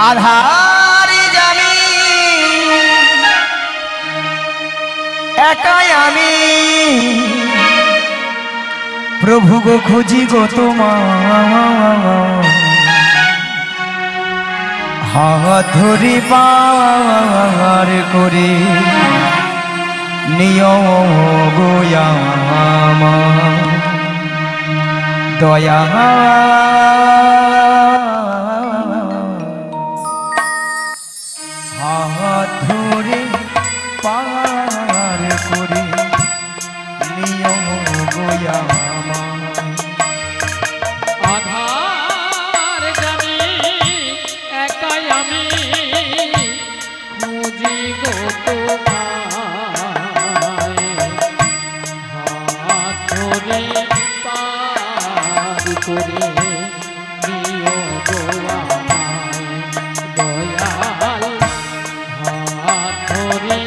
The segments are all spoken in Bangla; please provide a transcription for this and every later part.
আধারে যাবি একাই আমি প্রভু গো খুঁজি গো তোমার হাত ধরি পার করে নিয় গো আমার দয়া হাত ধরে পার করে নিয় গো আমার আধার জানি একাই আমি খুঁজি গো তোমায় হাত ধরে পার করে নিও গো আমায় দয়াল হাত ধরে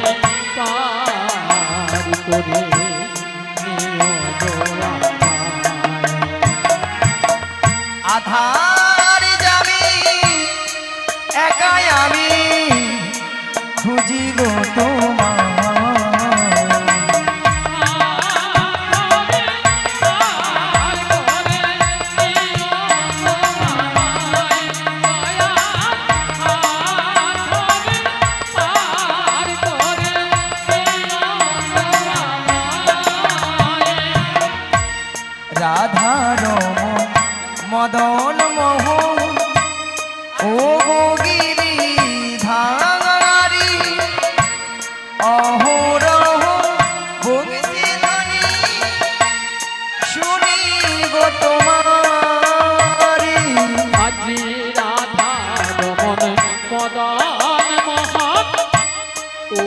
পার করে নিও গো আধার যাবি একাই আমি খুঁজি গো তোমার রাধার মদন মোহন ও গিরি ধারি অহরহ বংশী ধ্বনি শুনি গো তোমারি আজি রাধা রমন মদন মোহন ও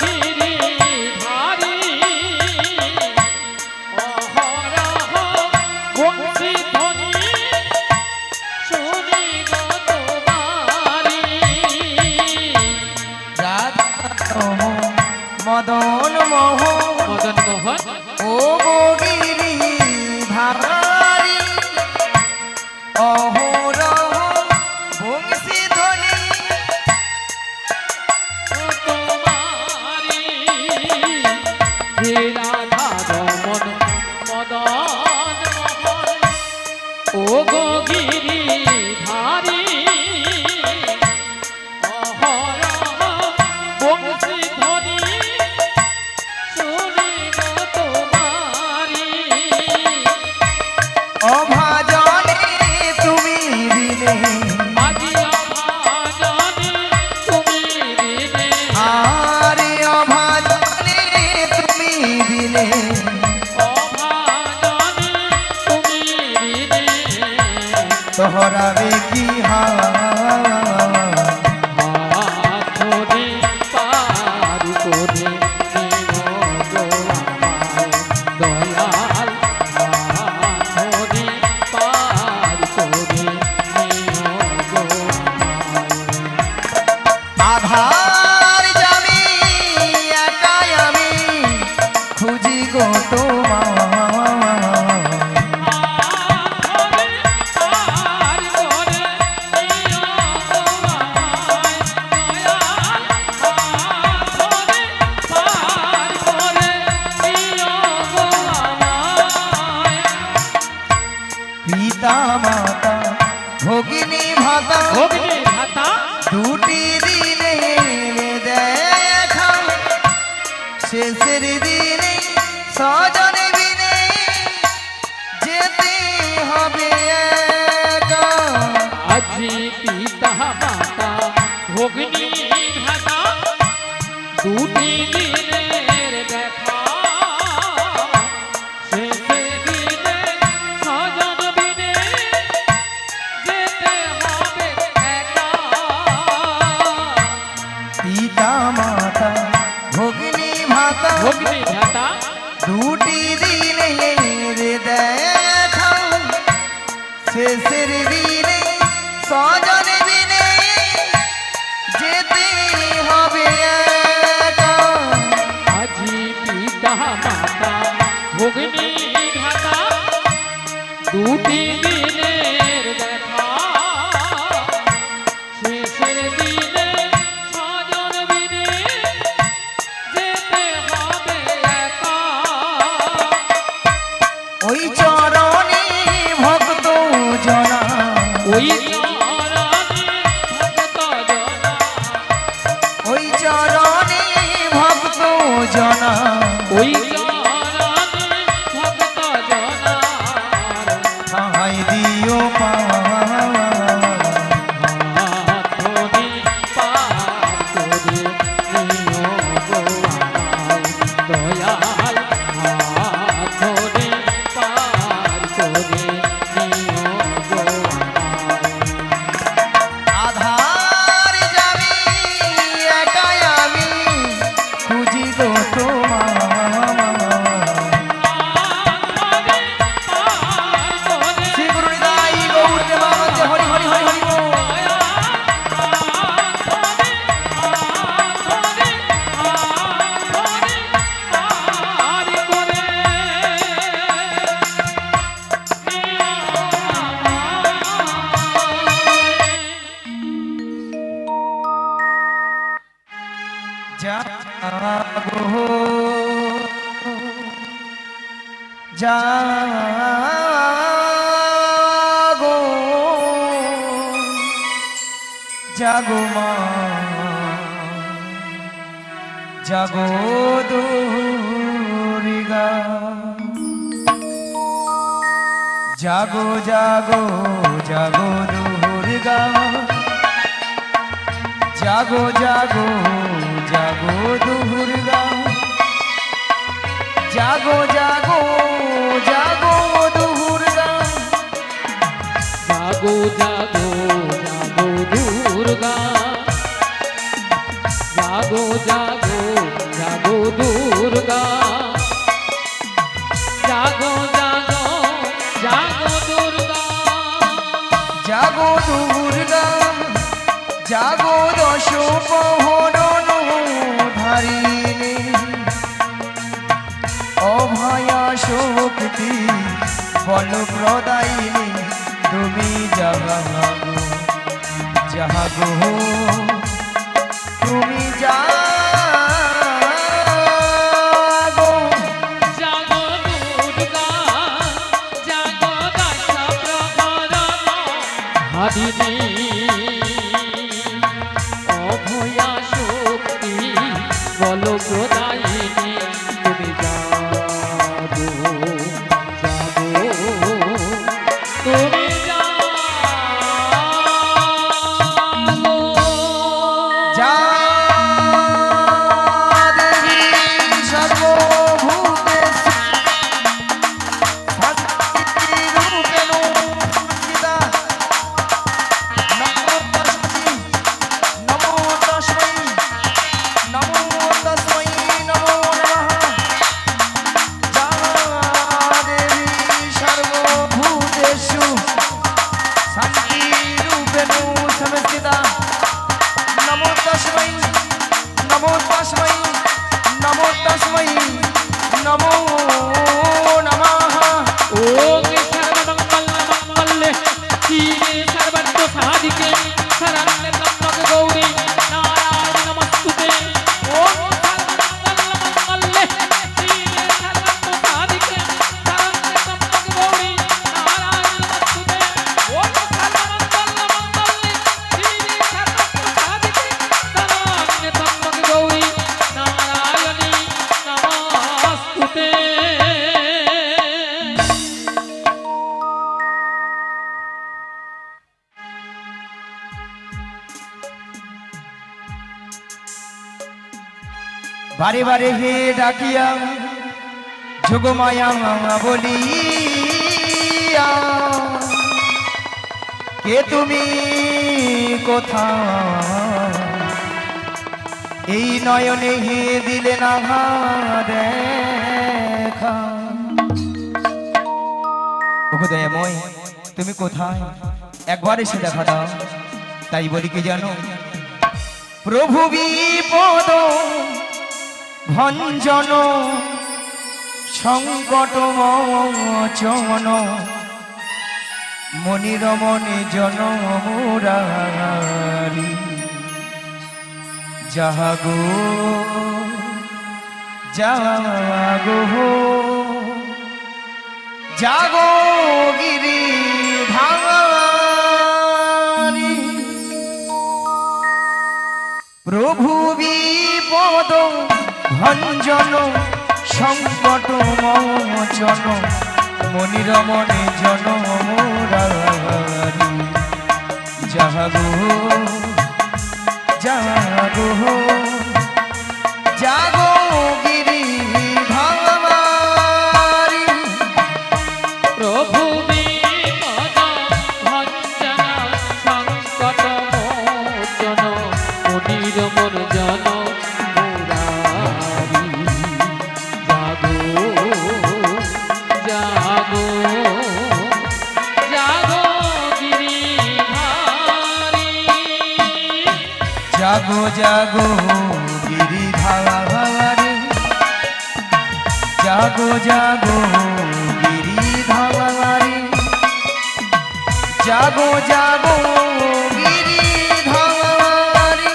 গিরি ধারি অহরহ বংশী ধ্বনি শুনি গো তোমারি রাধা মদন মোহন মদন মোহন ও গিরি ধারি অহরহ বংশী ধ্বনি তোমারি হে রাধা রমন মদন মোহন ও গিরি ধারি অহরহ বংশী ধ্বনি শুনি গো তোমারি অভাজনে তুমি বিনে আজি অভাজনে তুমি বিনে আরে অভাজনে তুমি বিনে অভাজনে তুমি বিনে তোহরাবে কি হাত ধরে পার করে নিও গো আমায় দয়াল হাত ধরে পার করে নিও গো আমায় আধার যাবি একাই আমি খুঁজি গো তোমার পিতা মাতা ভগিনী ভাতা দুটি দিনে দেখা শেষের দিনে সজন বিনে যেতে হবে একা আজি পিতা মাতা ভগ্নী ভাতা দুটি দিনের দেখা শেষে দিনে স্বজন বিনে যেতে হবে একা ওই চরণে ভক্ত জনা ওই চরণে ভক্ত জনা ওই চরণে ভক্ত জনা ঠাঁই দিও মা ধরে পার করে নিও গো আমায় দয়াল ধরে পার করে নিও গো আমায় আধার যাবি একাই আমি খুঁজি গো তোমার শ্রী গুরু নিতাই গৌর প্রেমানন্দে হরি হরি হরি হরি বল। জাগো জাগো জাগো মা জাগো দুর্গা জাগো জাগো জাগো দুর্গা জাগো জাগো জাগো দুর্গা জাগো জাগো জাগো দুর্গা জাগো জাগো জাগো দুর্গা জাগো জাগো জাগো দুর্গা জাগো জাগো জাগো দুর্গা জাগো দুর্গা জাগো দশ প্রহরণ ধারিণী অভয়া শক্তি বল প্রদায়িনী তুমি জাগো জাগো তুমি জাগো জাগো দুর্গা জাগো দশ প্রহরণ হাদিনী অভয়া শক্তি বল প্রদায়িনী তুমি জাগো জাগো তুমি জাগো যা দেবী সর্বভূতেষু ভক্তিরূপেণ সংস্থিতা নমো তস্मै নমো তস্मै নমো নমঃ যা দেবী সর্বভূতেষু শান্তিরূপেণ সংস্থিতা নমো তস্मै নমো তস্मै নমো তস্मै নমো নমঃ ওম সর্বমঙ্গলে শিবে সর্বত্র সাধিকে শরণ্যে ত্র্যম্বকে গৌরী নারায়ণি নমস্তুতে ওম সর্বমঙ্গলে শিবে সর্বত্র সাধিকে শরণ্যে ত্র্যম্বকে গৌরী নারায়ণি নমস্তুতে ওম সর্বমঙ্গলে শিবে সর্বত্র সাধিকে শরণ্যে ত্র্যম্বকে গৌরী নারায়ণি নমস্তুতে। বারে বারে হে ডাকিয়া যোগমায়া বলিয়া কে তুমি কোথায় এই নয়নে হে দিলে না দেখা ওগো দয়াময় তুমি কোথায় একবার এসে দেখা দাও তাই বলি কি জানো প্রভু বিপদ ভঞ্জন সংকট মোচন মনিরমণি জন মুরারি জাগো জাগো জাগো গিরি ধারি প্রভু বিপদ ভঞ্জন সংকট মোচন মনির মনে জন মুরারি জাগো জাগো জাগো গিরি ধামারি প্রভু বিপদ ভঞ্জন সংকট মোচন মনির মন জন মুরারি জাগো জাগো জাগো জাগো গিরিধারি জাগো জাগো গিরিধারি জাগো জাগো গিরিধারি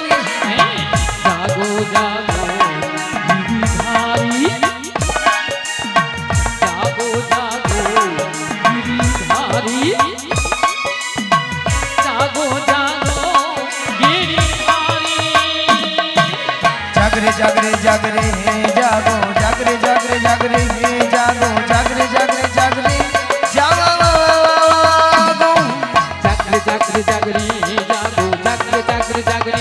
জাগো জাগো গিরিধারী জাগো জাগো গিরিধারী জাগো জাগো গিরিধারী জাগরে জাগরে জাগরে হে জাগো জাগরে জাগরে জাগরে হে জাগো জাগরে জাগরে জাগরে জাগো জাগরে জাগরে জাগরে জাগো জাগরে জাগরে জাগরে জাগো জাগরে জাগরে জাগরে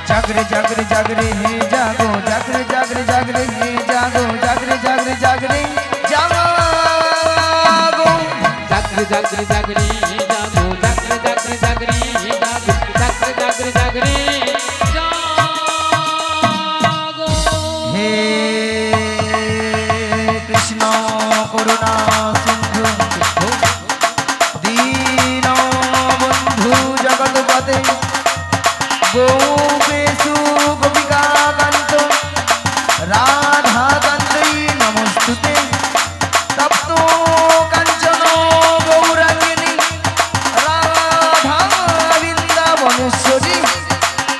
জাগরে জাগরে জাগরে হে জাগো জাগরে জাগরে জাগরে হে জাগো জাগরে জাগরে জাগরে জাগো জাগরে জাগরে জাগরে জাগো জাগরে জাগরে জাগরে জাগো জাগরে জাগরে জাগরে জাগো হে কৃষ্ণ করুণা সিন্ধু দীন বন্ধু জগৎপতে গোপেশু গোপিকা কান্ত রাধা কান্তই নমস্তুতে তপ্ত কাঞ্চন গৌরাঙ্গিনী রাধা বৃন্দাবনেশ্বরী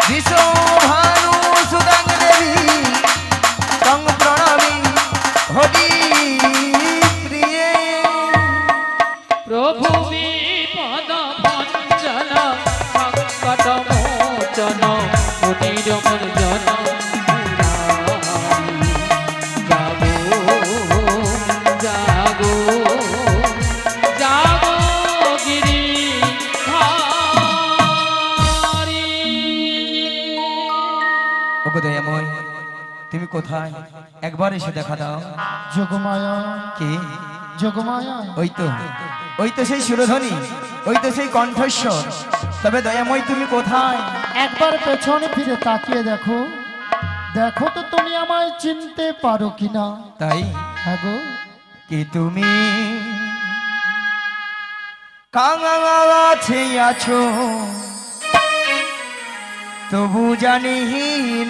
বিশ্বভানু সুদাং দেবী তং প্রণামী হরি প্রিয়ে প্রভু বিপদ ভঞ্জন সংকট মোচন মুনির মন জন জাগো জাগো জাগো গিরি ধারী ওগো দয়াময় তুমি কোথায় একবার এসে দেখা দাও যোগমায়া কি যোগমায়া ওই তো সেই সুরধ্বনি ওই তো সেই কণ্ঠস্বর তবে দয়াময় তুমি কোথায় একবার পেছনে ফিরে তাকিয়ে দেখো দেখো তো তুমি আমায় চিনতে পারো কিনা তাই হ্যাঁ গো কি তুমি কাছে আছো তবু জানি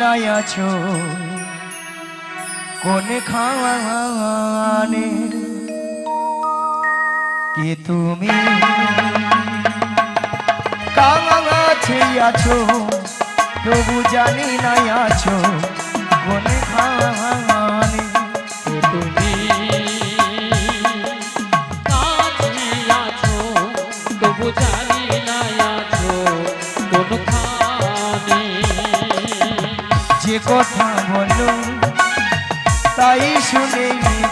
নাই আছো কোন খানে কি তুমি কাছে আছো তবু জানি নাই আছো কোন খানে তুমি কাছে আছো তবু জানি না আছো কোনখানে যে কথা বলো তাই শুনে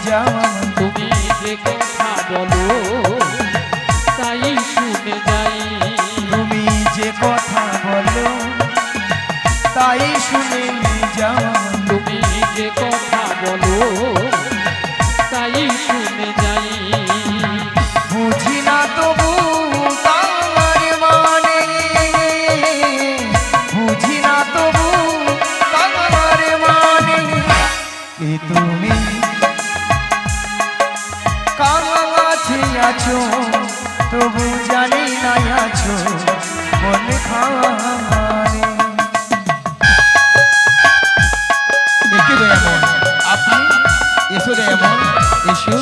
যাওয়া তুমি যে কথা বলো তাই শুনে যাই তুমি যে কথা বলো তাই শুনে যাওয়া তুমি যে কথা বলো তাই শুনে যাই বুঝি না তবু তার মানে বুঝি না তবু তার মানে কি তুমি কাছে আছো তবু জানি না আছো কোন খানে একটু দয়ামন আপনি এসো দয়ামন এসো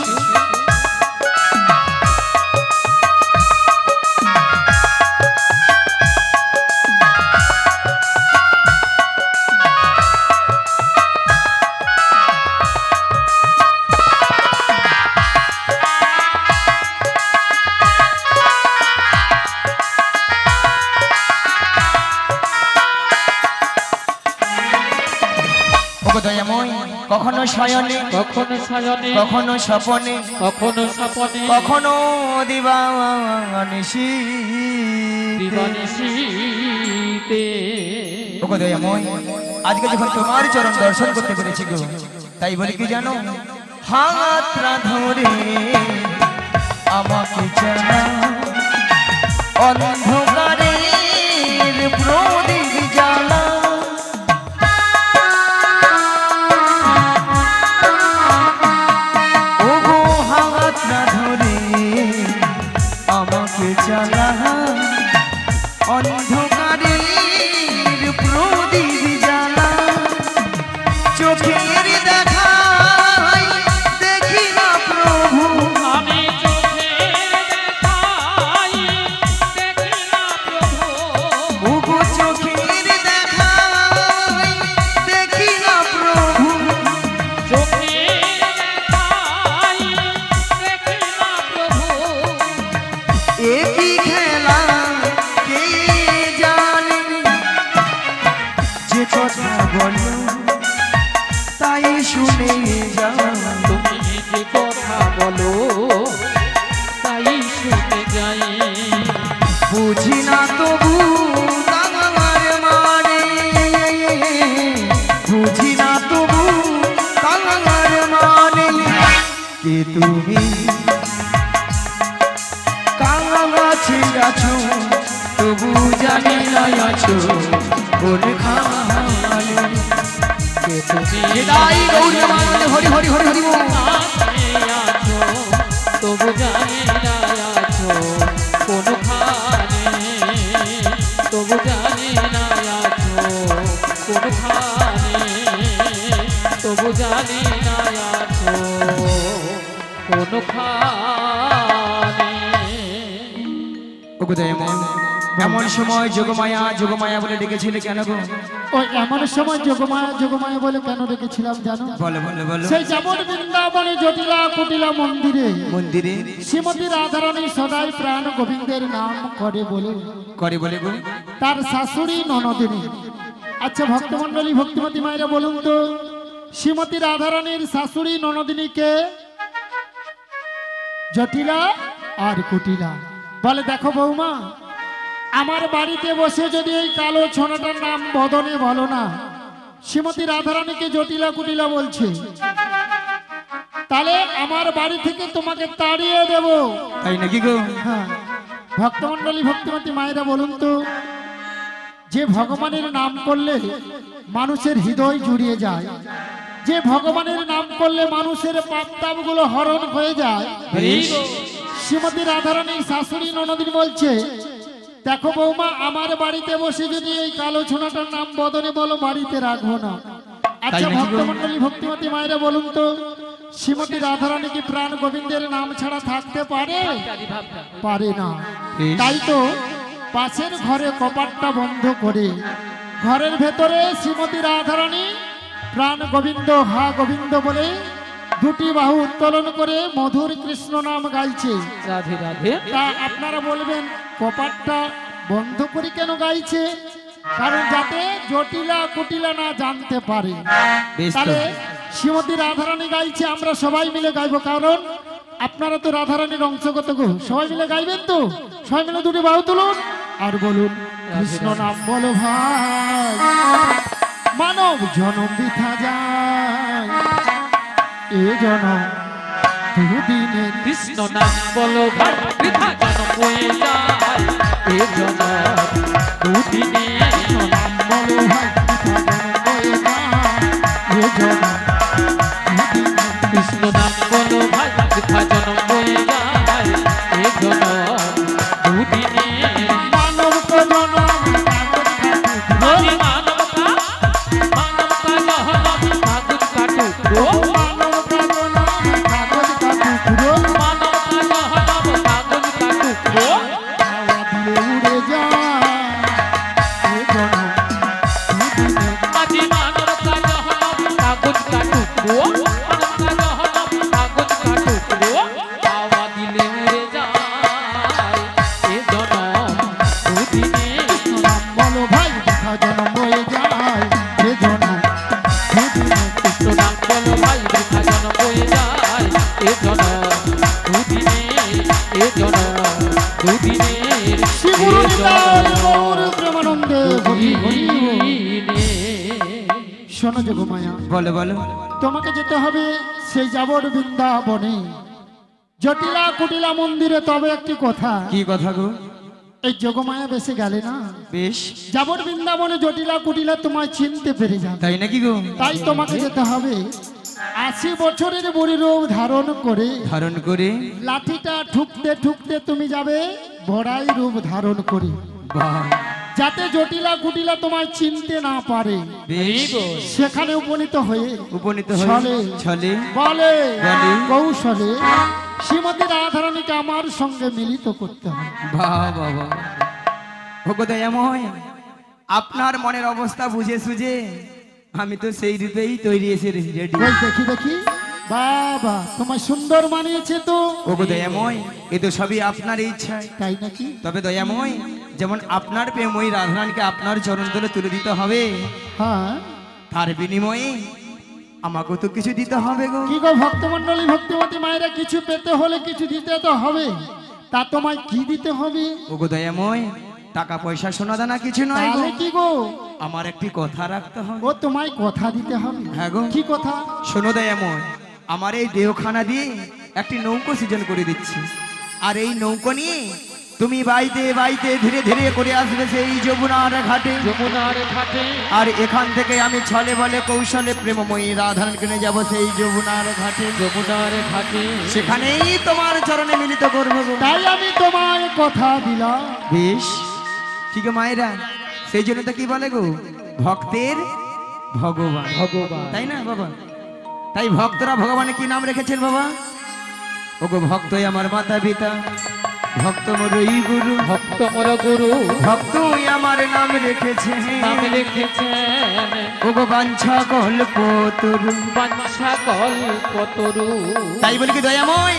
কখনো শয়নে কখনো শয়নে কখনো স্বপনে কখনো স্বপনে কখনো দিবানিশি দিবানিশীতে ওগো দয়াময় আজকে যখন তোমার চরণ দর্শন করতে পেরেছি গো তাই বলি কি জানো হাতরা ধরে আমাকে জানা অন্ধকারের প্রদীপ জ্বালা ওগো হাতরা ধরে আমাকে জানা অন্ধকারের প্রদীপ জ্বালা চোখের দেখাই দেখি না প্রভু আমি চোখে দেখাই দেখি না প্রভু ওগো চোখের দেখাই দেখি না প্রভু চোখে দেখাই দেখি না প্রভু এ কি খেলা কে জানে যে কথা বলো তাই শুনে যাও তুমি যে কথা বলো তাই শুনে যাই বুঝি না তবু তাঙার মানে বুঝি না তবু তাঙার মানে কে তুমি কাঙাছি আছো তবু জানি না আছো কোন খানে কে তুমি হৃদয় গৌরী মানে হরি হরি হরি হরি বল। আছো তবু জানি না আছো কোনখানে তবু জানি না আছো কোনখানে তবু জানি না আছো কোনখানে ওগো দয়াময় এমন সময় যোগমায়া যোগমায়া বলে ডেকেছিলে কেন গো ওই এমন সময় যোগমায়া যোগমায়া বলে কেন রেখেছিলাম জানো? বলো বলো বলো সেই যেমন বৃন্দাবনে জটিলা কুটিলা মন্দিরে মন্দিরে শ্রীমতী রাধারানী সদাই প্রাণ গোবিন্দের নাম করে বলে করে বলে গো তার শাশুড়ি ননদিনী। আচ্ছা ভক্তমন্ডলী ভক্তিমতী মায়েরা বলুন তো শ্রীমতী রাধারানীর শাশুড়ি ননদিনীকে জটিলা আর কুটিলা বলে। দেখো বৌমা, আমার বাড়িতে বসে যদি এই কালো ছোনাটার নাম বদনে বলো না, শ্রীমতী রাধারানীকে জটিলা কুটিলা বলছে, তাহলে আমার বাড়ি থেকে তোমাকে তাড়িয়ে দেব। তাই নাকি গো হ্যাঁ, ভক্তমন্ডলী ভক্তিমতী মায়েরা বলুন তো, যে ভগবানের নাম করলে মানুষের হৃদয় জুড়িয়ে যায়, যে ভগবানের নাম করলে মানুষের পাপ তাপগুলো হরণ হয়ে যায়, শ্রীমতী রাধারানীর শাশুড়ি ননদিনী বলছে, দেখো বৌমা, আমার বাড়িতে বসে যদি এই কালো ছোনাটার নাম বদনে বলো, বাড়িতে রাখবো না। আচ্ছা নাকি গো? ভক্তমন্ডলী ভক্তিমতী মায়েরা বলুন তো, শ্রীমতী রাধারানী কি প্রাণ গোবিন্দের নাম ছাড়া থাকতে পারে? পারে না। বেশ। তাই তো পাশের ঘরে কপাটটা বন্ধ করে ঘরের ভেতরে শ্রীমতী রাধারানী প্রাণ গোবিন্দ হা গোবিন্দ বলে দুটি বাহু উত্তোলন করে মধুর কৃষ্ণ নাম গাইছে। রাধে রাধে তা আপনারা বলবেন কপাটটা বন্ধ করে কেন গাইছে? কারণ যাতে জটিলা কুটিলা না জানতে পারে। বেশ তো। তাহলে শ্রীমতী রাধারানী গাইছে, আমরা সবাই মিলে গাইবো। কারণ আপনারা তো রাধারানীর অংশগত গো, সবাই মিলে গাইবেন তো? সবাই মিলে দুটি বাহু তুলুন আর বলুন, কৃষ্ণ নাম বলো ভাই, মানব জনম বৃথা যায়, এ জনম দুদিনের কৃষ্ণ নাম বলো ভাই, বৃথা জনম হয়ে যায়, এ জনম দুদিনে। নাম বলো ভাই, বৃথা জনম হয়ে যায়, এ জনম দুদিনের। কৃষ্ণ নাম বলো ভাই, বৃথা জনম হয়ে যায়, এ জনম দুদিনে। মানব তো জনম কাগজ কাটুক, আমি মানব কা জহনম কাগজ কাটুক, মানব তো জনম কাগজ কাটুক, মানব কা জহনম কাগজ কাটুক। হাওয়া দিলে উড়ে যায়, দুদিনের শিবুর এ নিতাই জনম গৌর প্রেমানন্দে হরি হরি বল। দুদিনে শোনো যোগমায়া, বলো বলো। তোমাকে যেতে হবে সেই যাবর বৃন্দাবনে জটিলা কুটিলা মন্দিরে। তবে একটি কথা, কি কথা গো? এই যোগমায়া বেশি গেলে না, বেশ, যাবর বৃন্দাবনে জটিলা কুটিলা তোমায় চিনতে পেরে যাবে। তাই নাকি গো? তাই তোমাকে যেতে হবে 80 বছরের বুড়ি রূপ ধারণ করে। ধারণ করে? লাঠিটা ঠুকতে ঠুকতে তুমি যাবে বড়াই রূপ ধারণ করে, বাহ, যাতে জটিলা কুটিলা তোমায় চিনতে না পারে। বেশ, সেখানে উপনীত হয়ে উপনীত ছলে হয়ে ছলে বলে বলে কৌশলে শ্রীমতী রাধারানীকে আমার সঙ্গে মিলিত করতে হবে। বাহ বাবা, ওগো দয়াময়, আপনার মনের অবস্থা বুঝে সুঝে আমি তো সেই রূপেই তৈরি এসে রেডি। ওই দেখি দেখি, বাবা তোমায় সুন্দর মানিয়েছে তো। ওগো দয়াময়, এ তো সবই আপনার ইচ্ছায়। তাই নাকি? তবে দয়াময়, যেমন আপনার প্রেমময়ী রাধারানীকে আপনার চরণ তলে তুলে দিতে হবে, হ্যাঁ, তার বিনিময়ে আমাকেও তো কিছু দিতে হবে গো। কি গো ভক্তমন্ডলী ভক্তিমতী মায়েরা, কিছু পেতে হলে কিছু দিতে তো হবে। তা তোমায় কি দিতে হবে? ওগো দয়াময়, টাকা পয়সা সোনা দানা কিছু নয় গো, তাহলে কি গো? আমার একটি কথা রাখতে হবে। ও তোমায় কথা দিতে হবে। হ্যাঁ গো। কি কথা? শোনো দয়াময়, আমার এই দেহখানা দিয়ে একটি নৌকো সৃজন করে দিচ্ছি, আর এই নৌকো নিয়ে তুমি বাইতে বাইতে ধীরে ধীরে করে আসবে সেই যমুনার ঘাটে। যমুনার ঘাটে আর এখান থেকে আমি ছলে বলে কৌশলে প্রেমময়ী রাধারানীকে নিয়ে যাবো সেই যমুনার ঘাটে। যমুনার ঘাটে সেখানেই তোমার চরণে মিলিত করবো গো। তাই আমি তোমায় কথা দিলাম। বেশ, ঠিক মায়েরা, সেই জন্য তো কি বলে গো, ভক্তের ভগবান, ভগবান। তাই না বাবা? তাই ভক্তরা ভগবানের কি নাম রেখেছেন বাবা? ওগো ভক্তই আমার মাতা পিতা, ভক্ত মোরই গুরু, ভক্ত মোর গুরু ভক্তই আমার নাম রেখেছে। নাম লিখেছেন ওগো বাঞ্ছা কল্পতরু। বাঞ্ছা কল্পতরু। তাই বলি কি দয়াময়,